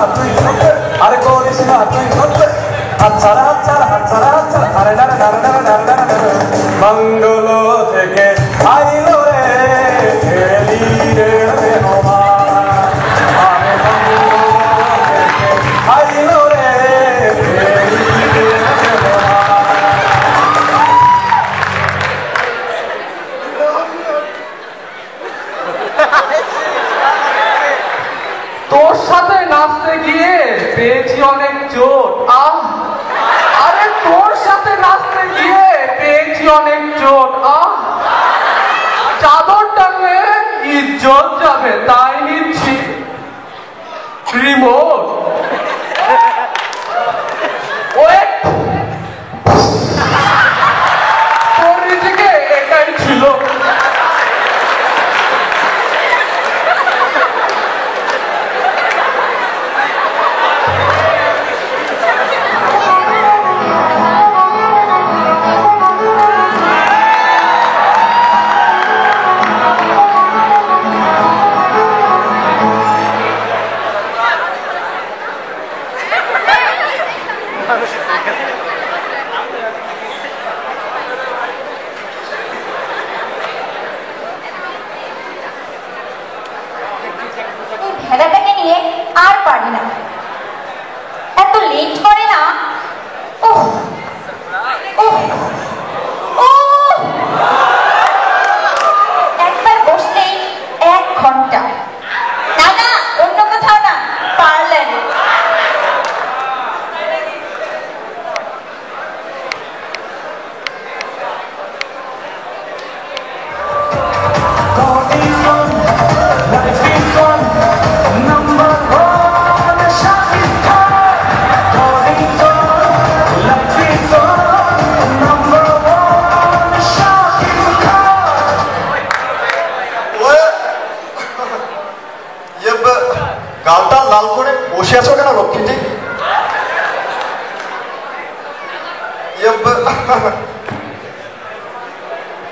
না তুই সত্যি, আরে করিস না তুই সত্যি, হাত ছাড়া হাত ছাড়া হাত ছাড়া হাত ছাড়া, আরে ডারে ডারে ডারে ডারে ডারে ডারে, মঙ্গল থেকে আইলো রে এলি রে মেহমান, আরে মঙ্গল থেকে আইলো রে এলি রে মেহমান। তোর সাথে নাচতে গিয়ে পেয়েছি অনেক চোট। আরে তোর সাথে নাচতে গিয়ে পেয়েছি অনেক চোট। চাদর টানলে ইজ্জত যাবে, তাই নিচ্ছি রিমোট। ওয়েট, তোর নিজেকে এটাই ছিল। ভেড়াটাকে নিয়ে আর পারি না, এত লেট করে না। ওহ ওহ ওহ, একবার বসলেই 1 ঘন্টা। না না, অন্য কোথাও না, পার্লারে। গালটা লাল করে বসে আছো কেন লক্ষ্মীটি?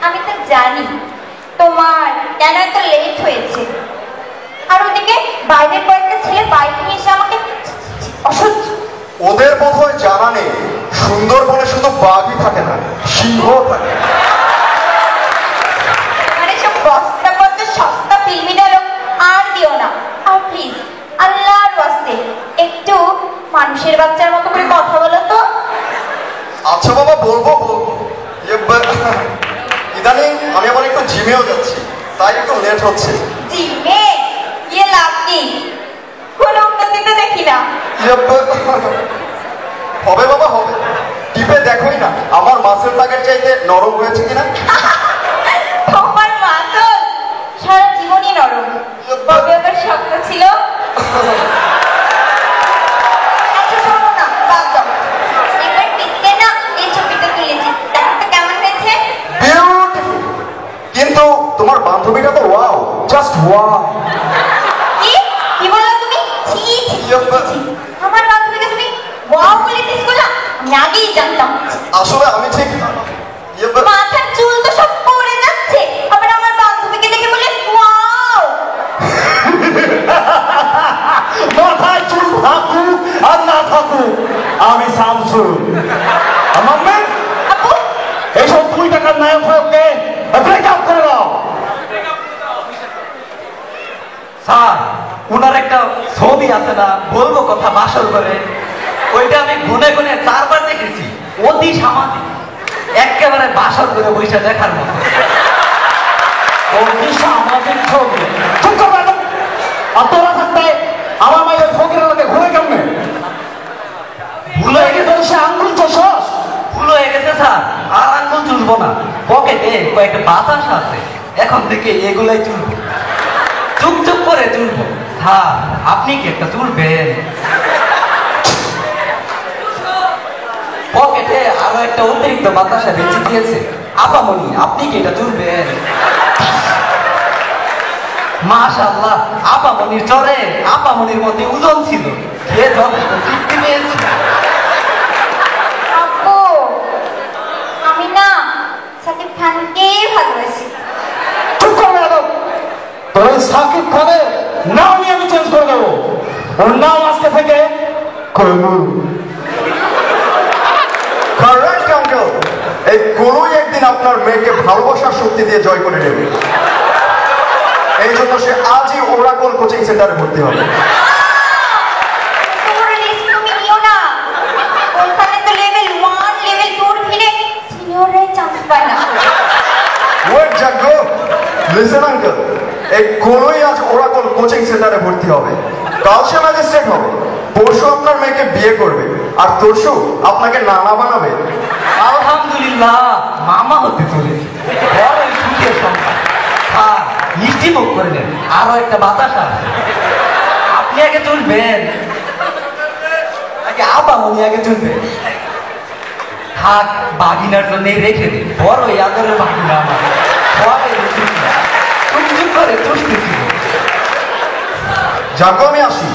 আমি তো জানি তোমার কেন এত লেট হয়েছে। আর ওদিকে বাইরের কয়েকটা ছেলে বাইক নিয়ে এসে আমাকে অসহ্য। ওদের বোধহয় জানা নেই সুন্দরবনে শুধু বাঘই থাকে না, সিংহও থাকে। মানে সব বস্তা বস্তা সস্তা ফিল্মি ডায়লগ আর দিও না। আর প্লিজ আল্লাহর ওয়াস্তে একটু মানুষের বাচ্চার মতো করে কথা বলো তো। আচ্ছা বাবা, বলবো বলবো। ইদানিং আমি আবার একটু জিমেও যাচ্ছি, তাই একটু লেট হচ্ছে। জিমে গিয়ে লাভ কি, কোনো উন্নতি তো দেখি না। হবে বাবা হবে, টিপে দেখোই না আমার মাসেল টাকের চাইতে নরম হয়েছে কিনা। তোমার মাসল সারা জীবনই নরম, কবে আবার শক্ত ছিল। আচ্ছা শোনো না, বাদ দাও। এবার পিছনে না এই ছবিটা তুলেছি, দেখো তো কেমন হয়েছে। বিউটিফুল, কিন্তু তোমার বান্ধবীটা তো ওয়াও, জাস্ট ওয়াও। কি কি বললা তুমি? ছি ছি ছি, আমার বান্ধবীকে তুমি ওয়াও বলে দিস বলা? আমি আগেই জানতাম। আসলে আমি ঠিক মাথার চুল তো সব পড়ে যাচ্ছে, আবার আমার বান্ধবীকে দেখে বলে ওয়াও। মাথায় চুল থাকুক আর না থাকুক, আমি শামসু। আমার মেয়ে আপু এইসব 2 টাকার নায়ক হোককে ব্রেকআপ করে দাও। স্যার, উনার একটা ছবি আছে না, বলবো কথা, বাসর করে, ওইটা আমি গুনে গুনে 4 বার দেখেছি। অতি সামাজিক, একেবারে বাসর করে বৈশা দেখার মতো। অতি সামাজিক ছবি। চুপ কর ম্যাডাম, আর তোরা থাকতে আমার মায়ের ফকির লোকে ঘুরে কেমনে? ভুল হয়ে গেছে, সে আঙ্গুল চষস। ভুল হয়ে গেছে স্যার, আর আঙ্গুল চুলবো না। পকেটে কয়েকটা বাতাস আছে, এখন থেকে এগুলাই চুলবো, চুপ চুপ করে চুলবো। স্যার, আপনি কি একটা চুলবেন? পকেটে আরো একটা অতিরিক্ত বাতাসা বেঁচে দিয়েছে। আপামনি, আপনি কি এটা চুলবেন? মাশাআল্লাহ, আপামনির চরে আপামনির মধ্যে ওজন ছিল, খেয়ে যথেষ্ট তৃপ্তি পেয়েছি। আপু আমি না সাকিব খানকে ভালোবাসি। চুপ কর ম্যাডাম, তোর সাকিব খানের নামই আমি চেঞ্জ করে দেবো। ওর নাম আজকে থেকে থেকে কলু। কারেক্ট আঙ্কেল, এই কলুই একদিন আপনার মেয়েকে ভালোবাসার শক্তি দিয়ে জয় করে নেবে। এই জন্য সে আজই ওরাকল কোচিং সেন্টারে ভর্তি হবে। তোর রিস্ক তুমি নিও না, ওখানে তো লেভেল 1 লেভেল 2 এর ভিড়ে সিনিয়ররা চান্স পায় না। ওয়েট জাগো, লিসেন আঙ্কেল, এই কলুই আজ ওরাকল কোচিং সেন্টারে ভর্তি হবে। কাল সে ম্যাজিস্ট্রেট হবে, পরশু আপনার মেয়েকে বিয়ে করবে, আর তরশু আপনাকে নানা বানাবে। আলহামদুলিল্লাহ, মামা হতে চলেছে। বড়ই সুখের সংখ্যা। স্যার, মিষ্টি মুখ করে দেন, আরো একটা বাতাস আছে। আপনি আগে চলবেন, আগে আপামনি আগে চলবেন। থাক, বাগিনার জন্য রেখে দিন। বড়ই আদরের বাগিনা আমার। বড়ই রেখেছি, চুপ করে চুষতেছিল। জাগো, আমি আসি।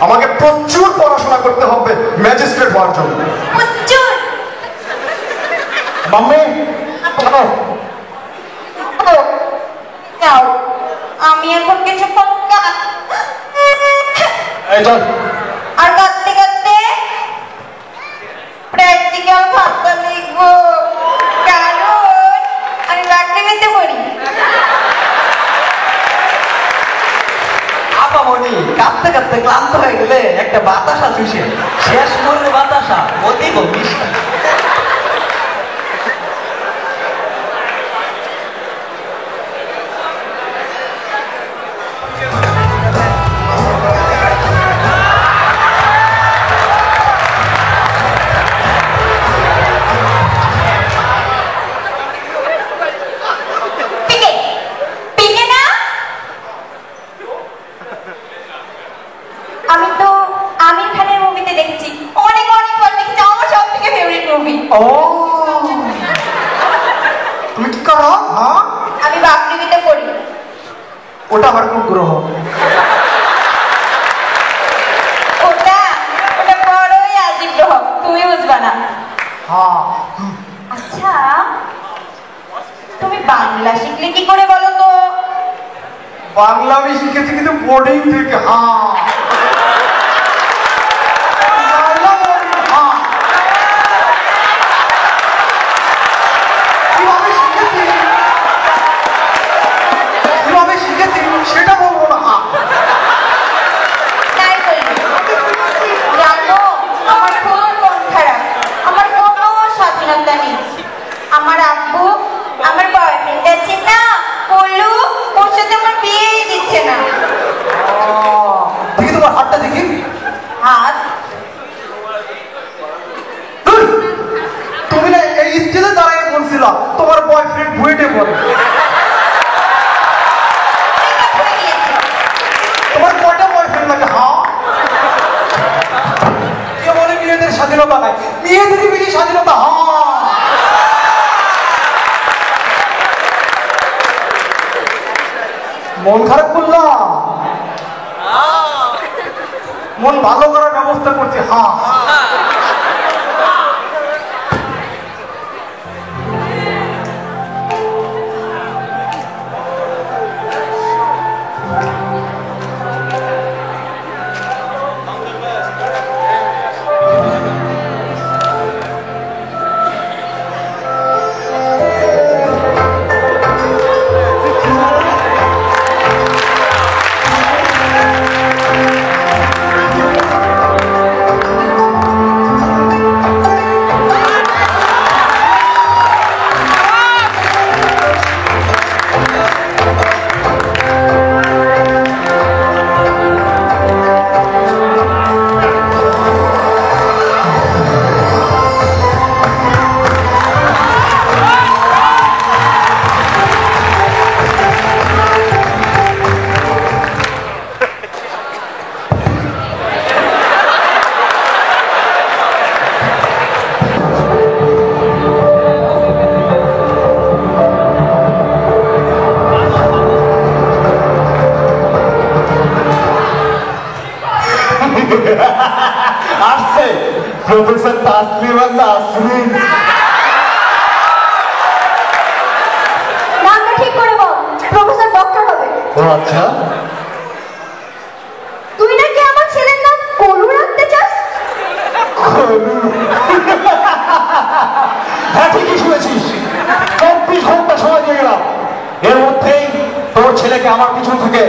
আমাকে প্রচুর পড়াশোনা করতে হবে ম্যাজিস্ট্রেট হওয়ার জন্য। প্রচুর। মাম্মি, যাও, আমি এখন কিছু পক্কা এই চল। আর কাঁদতে কাঁদতে প্র্যাকটিক্যাল খাতা লিখবো, কারণ আমি বাকরিতে পড়ি। আপামনি কাঁদতে কাঁদতে ক্লান্ত হয়ে গেলে একটা বাতাসা চুষে, শেষ মনের বাতাসা অতীব মিষ্টি। পিকে পিকে না, আমি তো আমির খানের মুভিতে দেখেছি, অনেক অনেক বার দেখেছি, আমার সব থেকে ফেভারিট মুভি। ও, তুমি কি করো? হ্যাঁ, আমি বাকরিতে পড়ি। ওটা আমার কোন গ্রহ? ওটা ওটা বড়ই আজীব গ্রহ, তুমি বুঝবা না। হ্যাঁ, আচ্ছা, তুমি বাংলা শিখলে কি করে বলো তো? বাংলা আমি শিখেছি কিন্তু বোর্ডিং থেকে। হ্যাঁ, বাংলা boarding, হ্যাঁ। কিভাবে শিখেছি সেটা বলবো না। তাই বলবি? জানো, আমার খুব মন খারাপ, আমার কোনো স্বাধীনতা নেই। আমার আব্বু আমার বয়ফ্রেন্ড আছে না, বলু, ওর সাথে আমার বিয়েই দিচ্ছে না। দেখি তোমার হাতটা দেখি। হাত? ধুর, তুমি না এই স্টেজে দাঁড়িয়ে বলছিলা তোমার বয়ফ্রেন্ড বুয়েটে পড়ে। breakup হয়ে গিয়েছে। তোমার কয়টা বয়ফ্রেন্ড লাগে? হ্যাঁ, কে বলে মেয়েদের স্বাধীনতা নাই? মেয়েদেরই বেশি স্বাধীনতা। হ্যাঁ, মন খারাপ করলাম, মন ভালো করার ব্যবস্থা করছি। হ্যাঁ, আসছে প্রফেসর তাসলিম আর তাসলিম। নামটা ঠিক করে বল, প্রফেসর ডক্টর হবে। ও আচ্ছা, তুই নাকি আমার ছেলের নাম কলু রাখতে আমার পিছন থেকে।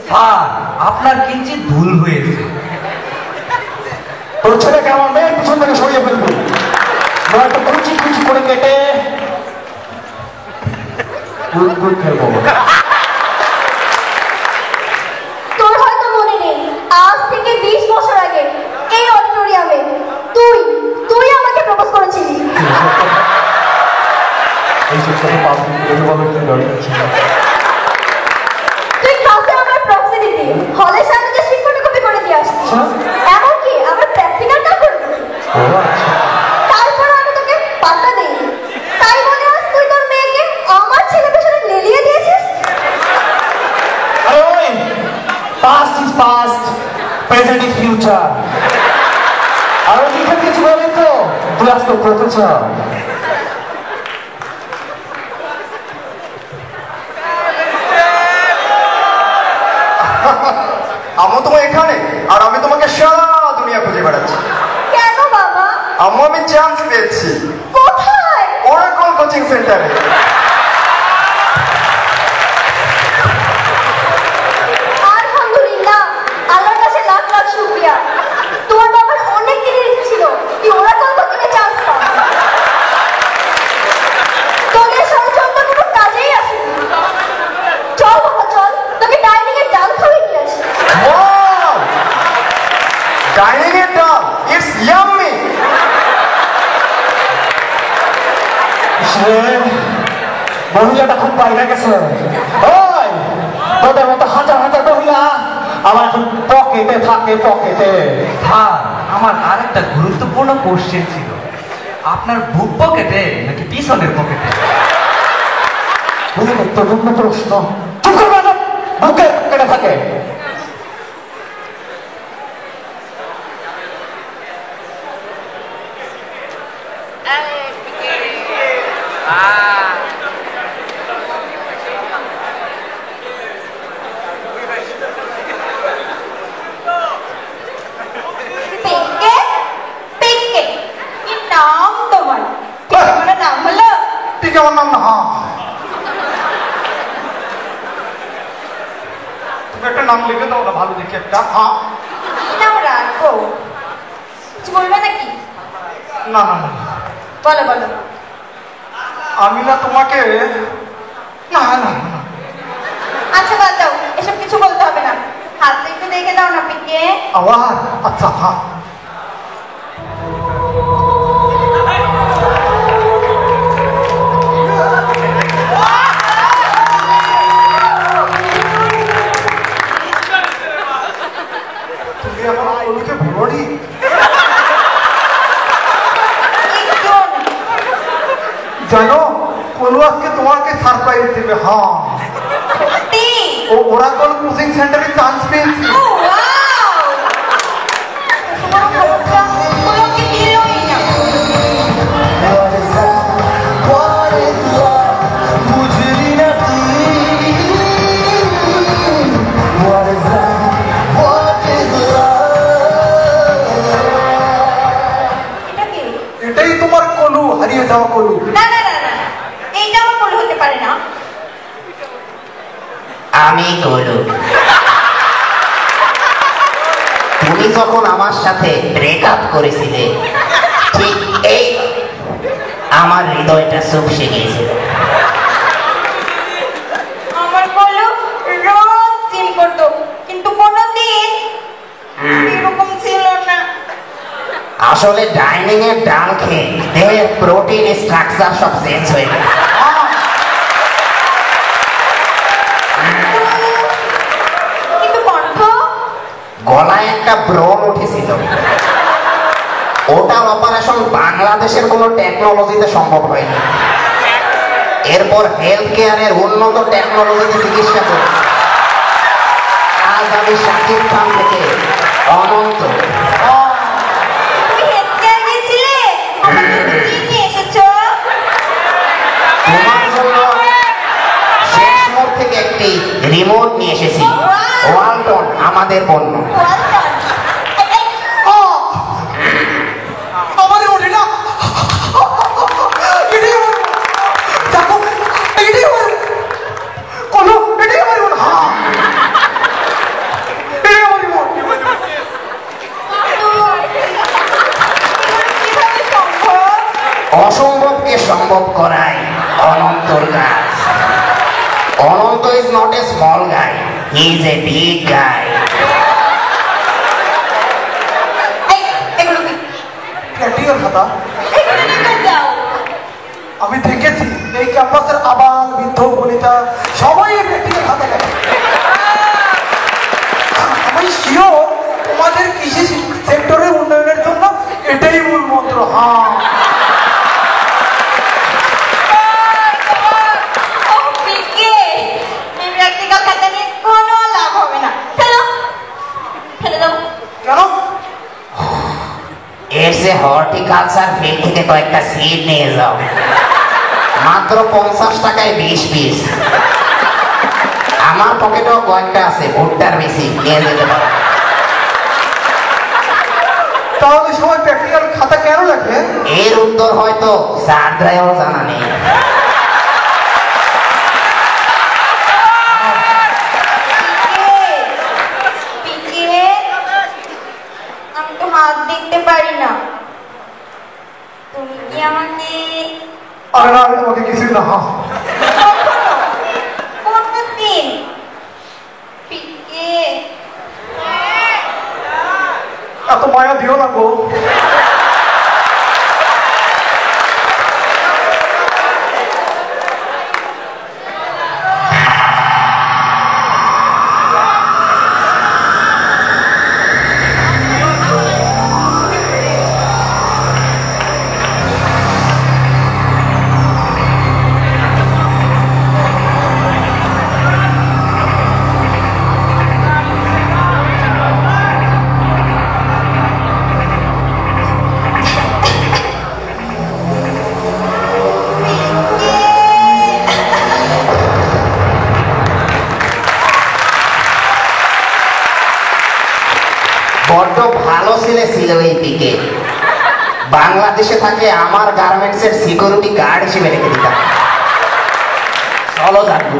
স্যার আপনার কিঞ্চিত ভুল হয়েছে। তোর ছেলেকে আমার মেয়ের পিছন থেকে সরিয়ে ফেলবি, নয়তো কুচি কুচি করে কেটে খেলবো। তোর হয়তো মনে নেই, আজ থেকে 20 বছর আগে এই অডিটোরিয়ামে তুই আমাকে প্রপোজ করেছিলি। এই সপ্তাহে 5 দিন ধরে বলো কি দরকার ছিল? তুই ক্লাসে আমার প্রক্সি দিতি, হলের সামনে যে শীট ফটোকপি করে দিয়ে আসতিস, এমনকি আমার প্র্যাকটিক্যালটাও করবি। ও আচ্ছা। তারপর আমি তোকে পাত্তা দেই, তাই বলে আজ তুই তোর মেয়েকে আমার ছেলে পেছনে লেলিয়ে দিয়েছিস। আরে ওই, past is past, present is future. আর ওই লিখে কিছু বলে তো তুই আজকে প্রফেসর। আম্মু তোমার এখানে, আর আমি তোমাকে সারা দুনিয়া খুঁজে বেড়াচ্ছি। কেন বাবা? আম্মু আমি চান্স পেয়েছি কোথায়? ওরাকল কোচিং সেন্টারে। আলহামদুলিল্লাহ, আল্লাহর কাছে লাখ লাখ শুকরিয়া। তোর বাবার অনেক দিনের ইচ্ছে ছিল তুই ওরাকল কোচিংয়ে চান্স পা। তোদের ষড়যন্ত্র কোনো কাজেই আসেনি। চল বাবা চল, তোকে ডাইনিং এর ডাল খাওয়িয়ে দিয়ে আসি। Wow! Dining it down. It's yummy. সে মহিলাটা খুব বাইরে গেছে। ওই তোদের মতো হাজার হাজার মহিলা আমার এখন পকেটে থাকে, পকেটে। স্যার আমার আরেকটা গুরুত্বপূর্ণ কোশ্চেন ছিল, আপনার বুক পকেটে নাকি পিছনের পকেটে? গুরুত্বপূর্ণ প্রশ্ন। চুপ করে বাজা, বুকে পকেটে থাকে। পিকে পিকে কি নাম তোমার? তোমার নাম হলো ঠিক আমার নাম না। হ্যাঁ, তুমি একটা নাম লিখে দাও না, ভালো দেখে একটা। হ্যাঁ, কি নাম রাখবো? কিছু বলবে নাকি? না না না, বলো বলো। আমি না তোমাকে, না না না। আচ্ছা বাদ দাও, এসব কিছু বলতে হবে না। হাতটা একটু দেখে দাও না পিকে। আবার আচ্ছা। হ্যাঁ, তুমি আমার কলুকে ভরি একজন জানো, কলু আজকে তোমাকে সারপ্রাইজ দেবে। হ্যাঁ, সত্যি? ও ওরাকল কোচিং সেন্টারে চান্স পেয়েছি। ও ওয়াও! তোমার খবরটা কোনোকে দিলোই না। এটা কি? এটাই তোমার কলু, হারিয়ে যাওয়া কলু। না না না না, এইটা আমার মনে হতে পারে না। আমি কলু। তুমি যখন আমার সাথে ব্রেকআপ করেছিলে, ঠিক এই আমার হৃদয়টা চুপসে গিয়েছিল। আমার বলো রোজ জিম করতো, কিন্তু কোনোদিন এরকম ছিল না। আসলে ডাইনিং এর ডাল খেয়ে দেহের প্রোটিন স্ট্রাকচার সব চেঞ্জ হয়ে গেছে। কিন্তু কণ্ঠ গলায় একটা ব্রণ উঠেছিল, ওটার অপারেশন বাংলাদেশের কোনো টেকনোলজিতে সম্ভব হয়নি। এরপর হেলথ কেয়ারের উন্নত টেকনোলজিতে চিকিৎসা করি। আজ আমি শাকিব খান থেকে অনন্ত। তুমি হেডকেয়ার গেছিলে? আমাকে কি নিয়ে এসেছো? তোমার জন্য শেষ মোড় থেকে একটি রিমোট নিয়ে এসেছি। ওয়ালটন আমাদের পণ্য। Well done. এই, আমারে ওঠে না, এটাই আমার দেখো, এটাই আমার কলু, এটাই আমার। হ্যাঁ, অসম্ভবকে সম্ভব করাই অনন্তর কাজ। Ananta is not a small guy, he is a big guy. এগুলো কি? প্র্যাকটিক্যাল খাতা। এগুলো নিয়ে যাও। আমি দেখেছি এই ক্যাম্পাসের আবাল বৃদ্ধ বনিতা সবাই এই প্র্যাকটিক্যাল খাতা লেখে। আমি শিওর তোমাদের কৃষি সেক্টরের উন্নয়নের জন্য এটাই মূল মন্ত্র। হ্যাঁ, প্র্যাকটিক্যাল খাতা নিয়ে কোনো লাভ হবে না। ফেলো, ফেলে দাও। কেন? এর সে হর্টিকালচার ফিল্ড থেকে কয়েকটা সিড নিয়ে যাও, মাত্র 50 টাকায় 20 পিস। আমার পকেটেও কয়েকটা আছে, ভুট্টার বেশি, নিয়ে যেতে পারো। তাহলে সবাই প্র্যাকটিক্যাল খাতা কেন লেখে? এর উত্তর হয়তো সারদায়ও জানা নেই। আমি তো হাত দেখতে পারি না, তুমি কি আমাকে আরে না, আমি তোমাকে কিছুই না। হ্যাঁ, কোনদিন পিকে এত মায়া দিও না গো। বড্ড ভালো ছেলে ছিল এই পিকে। বাংলাদেশে থাকলে আমার গার্মেন্টসের সিকিউরিটি গার্ড হিসেবে রেখে দিতাম। চলো যাবো।